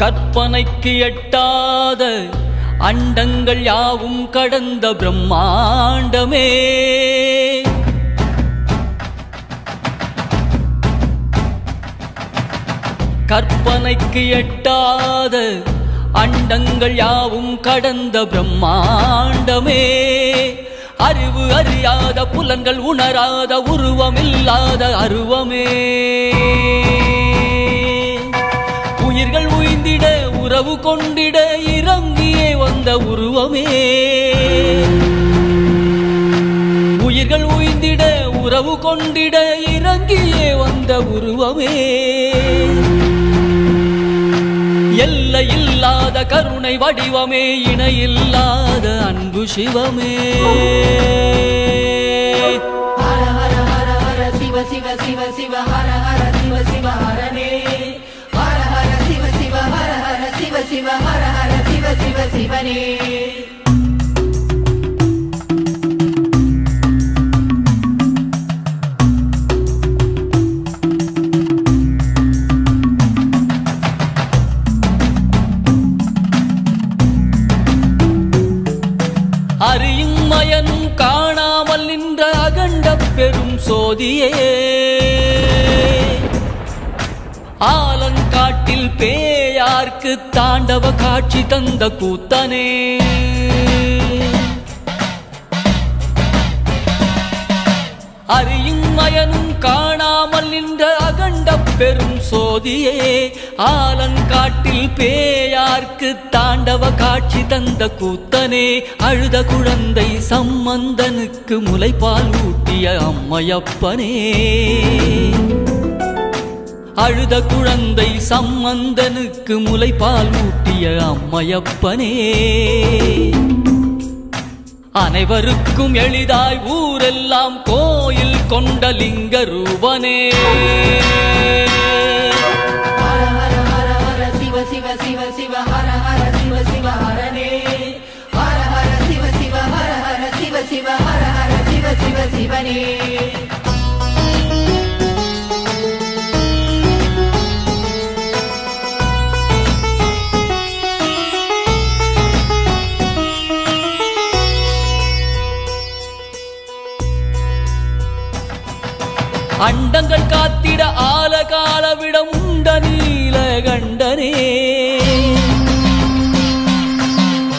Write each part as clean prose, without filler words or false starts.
கற்பனைக்கு எட்டாத அண்டங்கள் யாவும் கடந்த பிரம்மாண்டமே கற்பனைக்கு எட்டாத அண்டங்கள் யாவும் கடந்த பிரம்மாண்டமே அறிவு அறியாத புலன்கள் உணராத உருவமில்லாத அருவமே உயிர்கள் உய்ந்திட உறவு கொண்டிட இறங்கியே வந்த உருவமே உயிர்கள் உய்ந்திட உறவு கொண்டிட இறங்கியே வந்த உருவமே எல்லையில்லாத கருணை வடிவமே இணையில்லாத அன்பு சிவமே ஹர ஹர ஹர ஹர சிவ சிவ சிவ சிவ ஹர ஹர சிவ சிவ ஹரனே ஹர ஹர சிவ சிவ ஹர ஹர சிவ சிவ ஹர ஹர சிவ சிவ சிவனே அறியும் மயனும் காணாமல் நின்ற அகண்ட பெரும் சோதியே ஆலங்காட்டில் பேயார்க்கு தாண்டவ காட்சி தந்த கூத்தனே அறியும் மயனும் காணாமல் நின்ற அகண்ட பெரும் சோதியே ஆலங்காட்டில் பேயார்க்கு தாண்டவ காட்சி தந்த கூத்தனே அழுத குழந்தை சம்பந்தனுக்கு முலைப்பால் ஊட்டிய அம்மையப்பனே அழுத குழந்தை சம்பந்தனுக்கு முலைப்பால் ஊட்டிய அம்மையப்பனே அனைவருக்கும் எளிதாய் ஊரெல்லாம் கோயில் கொண்ட லிங்க ரூபனே ஹர ஹர ஹர ஹர சிவ சிவ சிவ சிவ ஹர ஹர சிவ சிவ ஹரனே ஹர ஹர சிவ சிவ ஹர ஹர சிவ சிவ ஹர ஹர சிவ சிவ சிவனே அண்டங்கள் காத்திட ஆலகால விடம் உண்ட நீல கண்டனே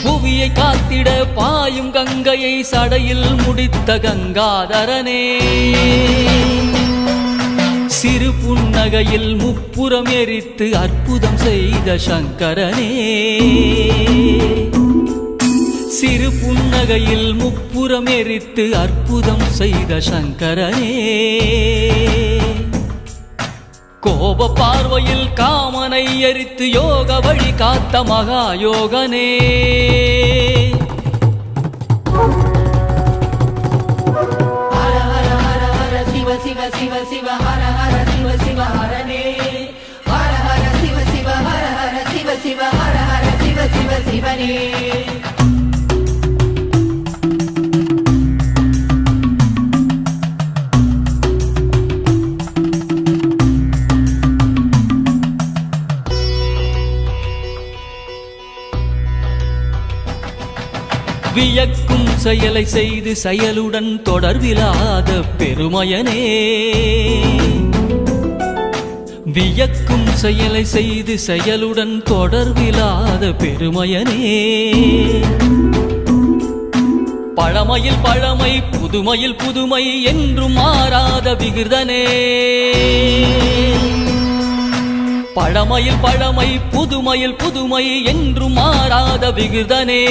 புவியை காத்திட பாயும் கங்கையை சடையில் முடித்த கங்காதரனே சிறு புன்னகையில் முப்புறம் எரித்து அற்புதம் செய்த சங்கரனே சிறு புன்னகையில் முப்புறம் எரித்து அற்புதம் செய்த சங்கரனே கோப பார்வையில் காமனை எரித்து யோக வழி காத்த மகா யோகனே ஹர ஹர ஹர ஹர சிவ சிவ சிவ சிவ ஹர ஹர சிவ சிவ ஹரனே ஹர ஹர சிவ சிவ ஹர ஹர சிவ சிவ ஹர ஹர சிவ சிவ சிவனே வியக்கும் செயலை செய்து செயலுடன் தொடர்பிலாத பெருமையனே வியக்கும் செயலை செய்து செயலுடன் தொடர்பிலாத பெருமையனே பழமையில் பழமை புதுமையில் புதுமை என்றும் மாறாத விகிர்தனே பழமையில் பழமை புதுமையில் புதுமை என்றும் மாறாத விகிர்தனே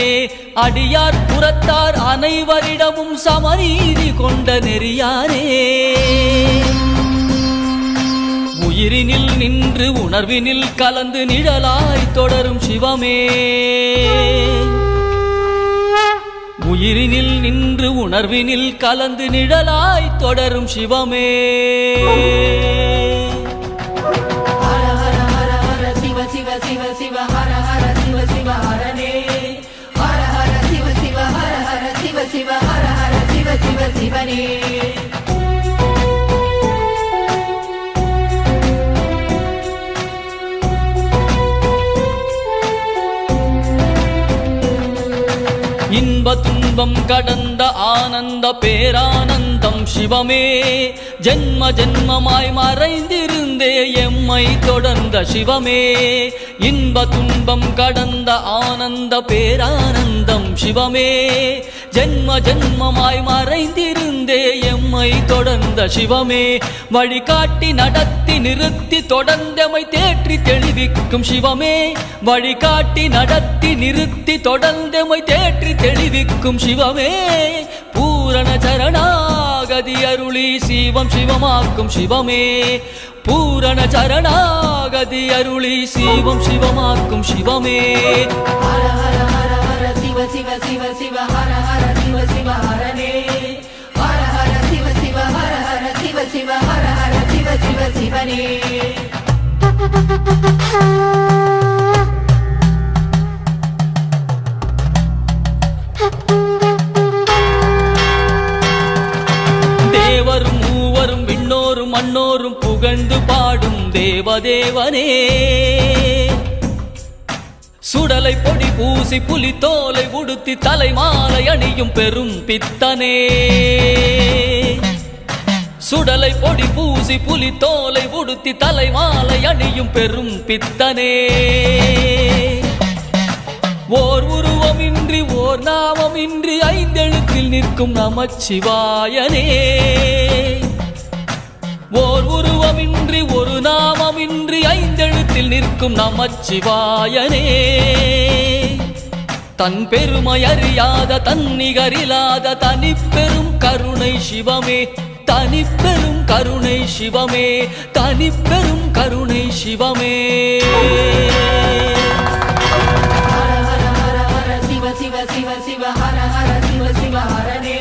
அடியார் புறத்தார் அனைவரிடமும் சமநீதி கொண்ட நெறியாரே உயிரினில் நின்று உணர்வினில் கலந்து நிழலாய் தொடரும் சிவமே உயிரினில் நின்று உணர்வினில் கலந்து நிழலாய் தொடரும் சிவமே சிவ சிவ சிவ ஹர ஹர சிவ சிவ ஹரனே ஹர ஹர சிவ சிவ ஹர ஹர சிவ சிவ ஹர ஹர சிவ சிவ சிவனே துன்பம் கடந்த ஆனந்த பேரானந்தம் சிவமே ஜென்ம ஜென்மமாய் மறைந்திருந்தே எம்மை தொடர்ந்த சிவமே இன்ப துன்பம் கடந்த ஆனந்த பேரானந்தம் சிவமே ஜென்ம ஜென்மமாய் மறைந்திருந்தே எம்மை தொடர்ந்த சிவமே வழிகாட்டி நடத்தி நிறுத்தி தொடர்ந்தமை தேற்றி தெளிவிக்கும் சிவமே வழிகாட்டி நடத்தி நிறுத்தி தொடர்ந்தமை தேற்றி தெளிவிக்கும் சிவமே பூரண சரணாகதி அருளி சிவம் சிவமாக்கும் சிவமே பூரண சரணாகதி அருளி சிவம் சிவமாக்கும் சிவமே ஹர ஹர ஹர ஹர சிவ சிவ சிவ சிவ ஹர ஹர சிவ சிவ ஹரனே ஹர ஹர சிவ சிவ ஹர ஹர சிவ சிவ ஹர ஹர சிவ சிவ சிவனே தேவரும் மூவரும் விண்ணோரும் மண்ணோரும் புகழ்ந்து பாடும் தேவதேவனே சுடலை பொடி பூசி புலி தோலை உடுத்தி தலைமாலை அணியும் பெரும் பித்தனே சுடலை பொடி பூசி புலி தோலை உடுத்தி தலைமாலை அணியும் பெரும் பித்தனே ஓர் உருவமின்றி ஓர் நாமமின்றி ஐந்தெழுத்தில் நிற்கும் நமச்சிவாயனே ஓர் உருவமின்றி ஒரு நாமமின்றி ஐந்தெழுத்தில் நிற்கும் நமச்சிவாயனே தன் பெருமை அறியாத தன்னிகரில்லாத தனிப்பெரும் கருணை சிவமே தனிப்பெரும் கருணை சிவமே தனிப்பெரும் கருணை சிவமே சிவ சிவ சிவ ஹர ஹர சிவ சிவ ஹரனே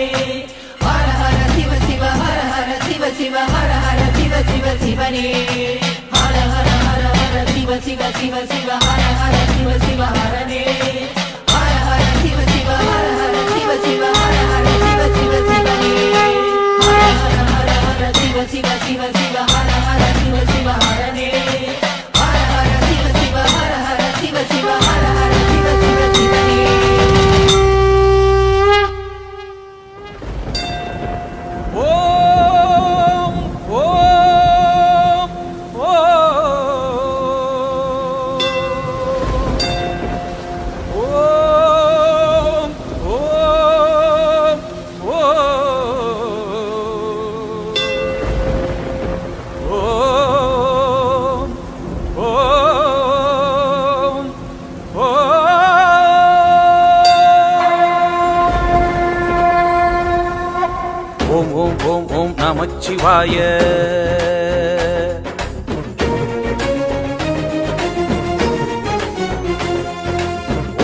ஹர ஹர சிவ சிவ ஹர ஹர சிவ சிவ ஹர ஹர சிவ சிவ சிவனே ஹர ஹர ஹர ஹர சிவ சிவ சிவ சிவ ஹர ஹர சிவ சிவ ஹரனே ஹர ஹர சிவ சிவ ஹர ஹர சிவ சிவ ஹர ஹர சிவ சிவ சிவனே ஹர ஹர ஹர ஹர சிவ சிவ சிவ சிவ ஹர ஹர சிவ சிவ ஹரனே ஹர ஹர சிவ சிவ ஹர ஹர சிவ சிவ ஹர ஹர சிவ சிவ சிவனே நமச்சிவாய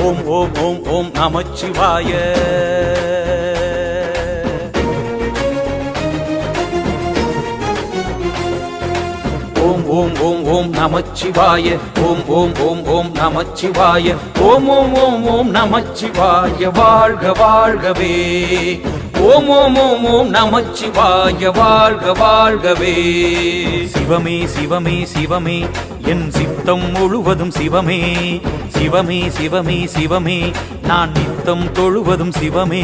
ஓம் ஓம் ஓம் ஓம் நமச்சிவாய ஓம் ஓம் ஓம் ஓம் நமச்சிவாய ஓம் ஓம் ஓம் ஓம் நமச்சிவாய ஓம் ஓம் ஓம் ஓம் நமச்சிவாய வாழ்க வாழ்கவே ஓம் ஓம் ஓம் ஓம் நமச்சிவாய வாழ்க வாழ்கவே சிவமே சிவமே சிவமே என் சித்தம் முழுவதும் சிவமே சிவமே சிவமே சிவமே நான் நித்தம் தொழுவதும் சிவமே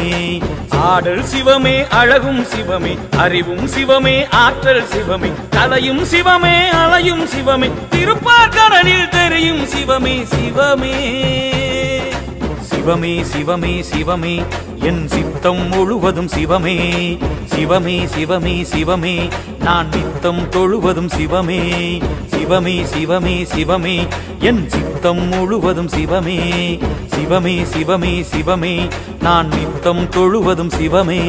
ஆடல் சிவமே அழகும் சிவமே அறிவும் சிவமே ஆற்றல் சிவமே தலையும் சிவமே அலையும் சிவமே திருப்பார்கடலில் தெரியும் சிவமே சிவமே சிவமே சிவமே சிவமே என் சித்தம் முழுவதும் சிவமே சிவமே சிவமே சிவமே நான் நித்தம் தொழுவதும் சிவமே சிவமே சிவமே சிவமே என் சித்தம் முழுவதும் சிவமே சிவமே சிவமே சிவமே நான் நித்தம் தொழுவதும் சிவமே